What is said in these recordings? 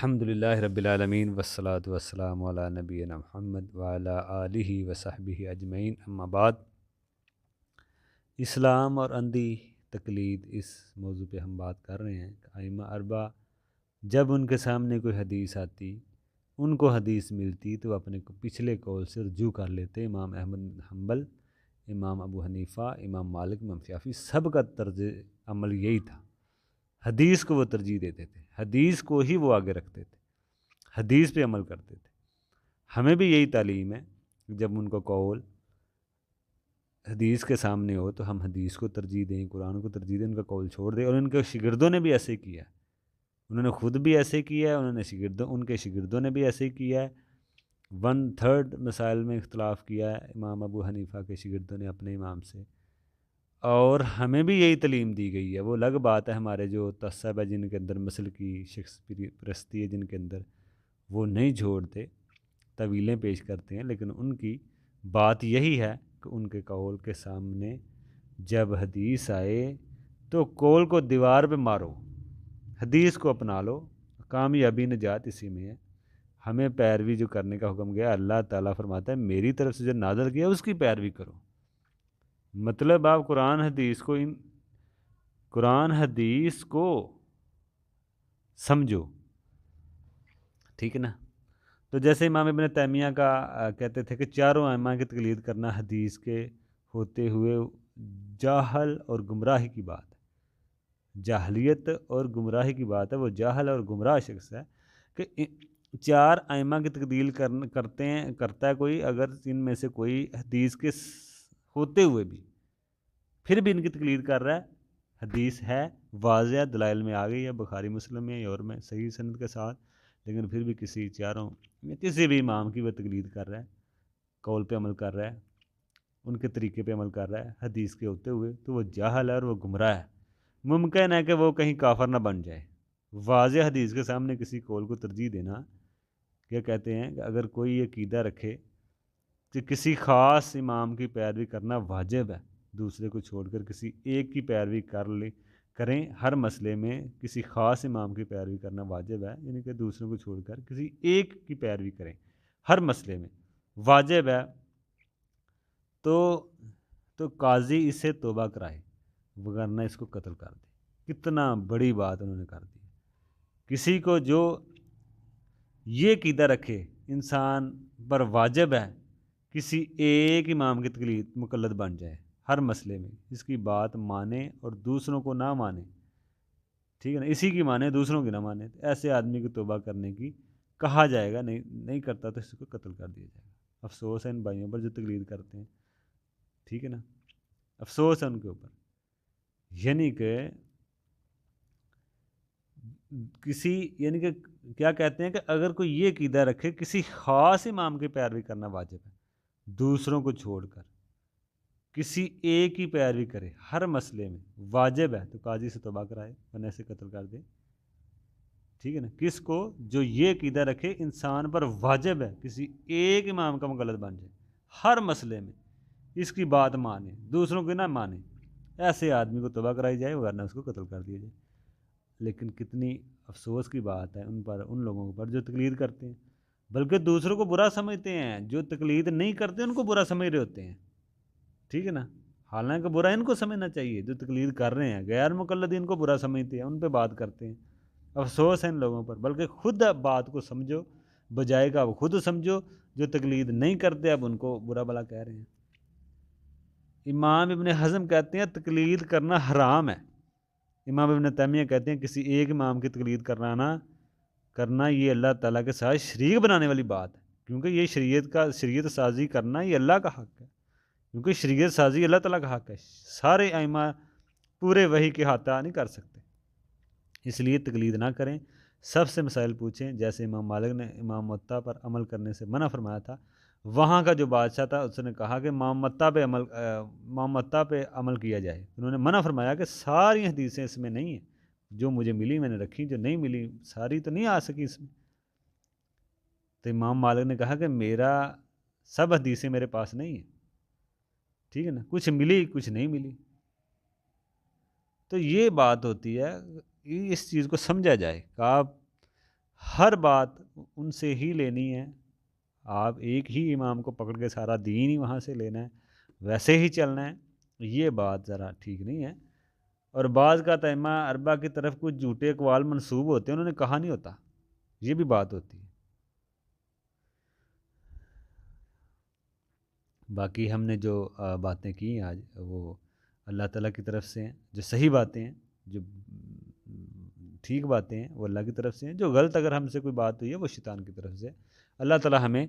الحمدللہ رب العالمین والصلاة والسلام علی نبینا محمد وعلی آلہ وصحبہ اجمعین، اما بعد۔ اسلام اور اندھی تقلید، اس موضوع پہ ہم بات کر رہے ہیں کہ ائمہ اربعہ جب ان کے سامنے کوئی حدیث آتی، ان کو حدیث ملتی تو وہ اپنے پچھلے قول سے رجوع کر لیتے۔ امام احمد بن حنبل، امام ابو حنیفہ، امام مالک، امام شافعی، سب کا طرز عمل یہی تھا۔ حدیث کو وہ ترجیح دیتے تھے، حدیث کو ہی وہ آگے رکھتے تھے، حدیث پہ عمل کرتے تھے۔ ہمیں بھی یہی تعلیم ہے، جب ان کو قول حدیث کے سامنے ہو تو ہم حدیث کو ترجیح دیں، قرآن کو ترجیح دیں، ان کا قول چھوڑ دیں۔ اور ان کے شاگردوں نے بھی ایسے کیا ہے، انہوں نے خود بھی ایسے کیا ہے، ان کے شاگردوں نے بھی ایسے کیا ہے۔ 1/3 مسائل میں اختلاف کیا ہے امام ابو حنیفہ کے شاگردوں نے اپنے امام سے، اور ہمیں بھی یہی تعلیم دی گئی ہے۔ وہ الگ بات ہے، ہمارے جو تعصب ہے، جن کے اندر مسل کی شخص پرستی ہے، جن کے اندر وہ نہیں چھوڑتے، طویلیں پیش کرتے ہیں، لیکن ان کی بات یہی ہے کہ ان کے قول کے سامنے جب حدیث آئے تو قول کو دیوار پہ مارو، حدیث کو اپنا لو، کامیابی نجات اسی میں ہے۔ ہمیں پیروی جو کرنے کا حکم گیا، اللہ تعالیٰ فرماتا ہے میری طرف سے جو نازل کیا اس کی پیروی کرو۔ مطلب آپ قرآن حدیث کو سمجھو، ٹھیک ہے نا۔ تو جیسے امام ابن تیمیہ کا کہتے تھے کہ چاروں ائمہ کی تقلید کرنا حدیث کے ہوتے ہوئے جاہل اور گمراہی کی بات ہے، جاہلیت اور گمراہی کی بات ہے۔ وہ جاہل اور گمراہ شخص ہے کہ چار ائمہ کی تقلید کرتا ہے کوئی، اگر ان میں سے کوئی حدیث کے ہوتے ہوئے بھی پھر بھی ان کی تقلید کر رہا ہے، حدیث ہے واضح، دلائل میں آ گئی ہے، بخاری مسلم میں اور میں صحیح سند کے ساتھ، لیکن پھر بھی کسی چاروں یا کسی بھی امام کی وہ تقلید کر رہا ہے، قول پہ عمل کر رہا ہے، ان کے طریقے پہ عمل کر رہا ہے حدیث کے ہوتے ہوئے، تو وہ جاہل ہے اور وہ گمراہ ہے۔ ممکن ہے کہ وہ کہیں کافر نہ بن جائے۔ واضح حدیث کے سامنے کسی قول کو ترجیح دینا، کیا کہتے ہیں کہ اگر کوئی یہ عقیدہ رکھے کہ کسی خاص امام کی پیروی کرنا واجب ہے، دوسرے کو چھوڑ کر کسی ایک کی پیروی کریں، ہر مسئلے میں کسی خاص امام کی پیروی کرنا واجب ہے، یعنی کہ دوسروں کو چھوڑ کر کسی ایک کی پیروی کریں ہر مسئلے میں واجب ہے، تو قاضی اس سے توبہ کرائے، وگرنہ اس کو قتل کر دے۔ کتنا بڑی بات انہوں نے کر دی۔ کسی کو جو یہ عقیدہ رکھے انسان پر واجب ہے کسی ایک امام کی تقلید، مقلد بن جائے ہر مسئلے میں، اس کی بات مانے اور دوسروں کو نہ مانے، ٹھیک ہے نا، اسی کی مانے دوسروں کی نہ مانے، ایسے آدمی کی توبہ کرنے کی کہا جائے گا، نہیں کرتا تو اس کو قتل کر دیا جائے گا۔ افسوس ہے ان بھائیوں پر جو تقلید کرتے ہیں، ٹھیک ہے نا، افسوس ہے ان کے اوپر۔ یعنی کہ یعنی کہ کیا کہتے ہیں کہ اگر کوئی یہ عقیدہ رکھے کسی خاص امام کی پیروی کرنا واجب ہے، دوسروں کو چھوڑ کر کسی ایک کی پیروی کرے ہر مسئلے میں واجب ہے، تو قاضی سے توبہ کرائے، ورنہ سے قتل کر دے، ٹھیک ہے نا۔ کس کو جو یہ عقیدہ رکھے انسان پر واجب ہے کسی ایک امام کا مقلد بن جائے ہر مسئلے میں، اس کی بات مانے دوسروں کی نہ مانے، ایسے آدمی کو توبہ کرائی جائے، ورنہ اس کو قتل کر دیا جائے۔ لیکن کتنی افسوس کی بات ہے ان لوگوں پر جو تقلید کرتے ہیں، بلکہ دوسروں کو برا سمجھتے ہیں، جو تقلید نہیں کرتے ان کو برا سمجھ رہے ہوتے ہیں، ٹھیک ہے نا۔ حالانکہ برا ان کو سمجھنا چاہیے، جو تقلید کر رہے ہیں غیر مقلدین کو برا سمجھتے ہیں، ان پہ بات کرتے ہیں۔ افسوس ہے ان لوگوں پر، بلکہ خود بات کو سمجھو، بجائے کا وہ خود سمجھو، جو تقلید نہیں کرتے اب ان کو برا بلا کہہ رہے ہیں۔ امام ابن حزم کہتے ہیں تقلید کرنا حرام ہے۔ امام ابن تیمیہ کہتے ہیں کسی ایک امام کی تقلید کرنا یہ اللہ تعالیٰ کے ساتھ شریک بنانے والی بات ہے، کیونکہ یہ شریعت سازی کرنا یہ اللہ کا حق ہے، کیونکہ شریعت سازی اللہ تعالیٰ کا حق ہے۔ سارے ائمہ پورے وحی کے احاطہ نہیں کر سکتے، اس لیے تقلید نہ کریں، سب سے مسائل پوچھیں۔ جیسے امام مالک نے امام مطا پر عمل کرنے سے منع فرمایا تھا، وہاں کا جو بادشاہ تھا اس نے کہا کہ امام مطا پہ عمل کیا جائے، انہوں نے منع فرمایا کہ ساری حدیثیں اس میں نہیں ہیں، جو مجھے ملی میں نے رکھی، جو نہیں ملی ساری تو نہیں آ سکی اس میں۔ تو امام مالک نے کہا کہ میرا سب حدیثیں میرے پاس نہیں ہیں، ٹھیک ہے نا، کچھ ملی کچھ نہیں ملی۔ تو یہ بات ہوتی ہے، اس چیز کو سمجھا جائے کہ آپ ہر بات ان سے ہی لینی ہے، آپ ایک ہی امام کو پکڑ کے سارا دین ہی وہاں سے لینا ہے، ویسے ہی چلنا ہے، یہ بات ذرا ٹھیک نہیں ہے۔ اور بعض کا تیمہ اربا کی طرف کچھ جھوٹے اقوال منسوب ہوتے ہیں، انہوں نے کہا نہیں ہوتا، یہ بھی بات ہوتی ہے۔ باقی ہم نے جو باتیں کی آج وہ اللہ تعالیٰ کی طرف سے ہیں، جو صحیح باتیں ہیں، جو ٹھیک باتیں ہیں وہ اللہ کی طرف سے ہیں، جو غلط اگر ہم سے کوئی بات ہوئی ہے وہ شیطان کی طرف سے۔ اللہ تعالیٰ ہمیں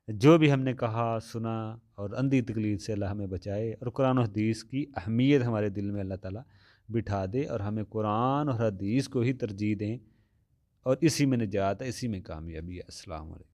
جو بھی ہم نے کہا سنا اور اندھی تقلید سے اللہ ہمیں بچائے، اور قرآن و حدیث کی اہمیت ہمارے دل میں اللہ تعالیٰ بٹھا دے، اور ہمیں قرآن اور حدیث کو ہی ترجیح دیں، اور اسی میں نجات ہے، اسی میں کامیابی ہے۔ السلام علیکم۔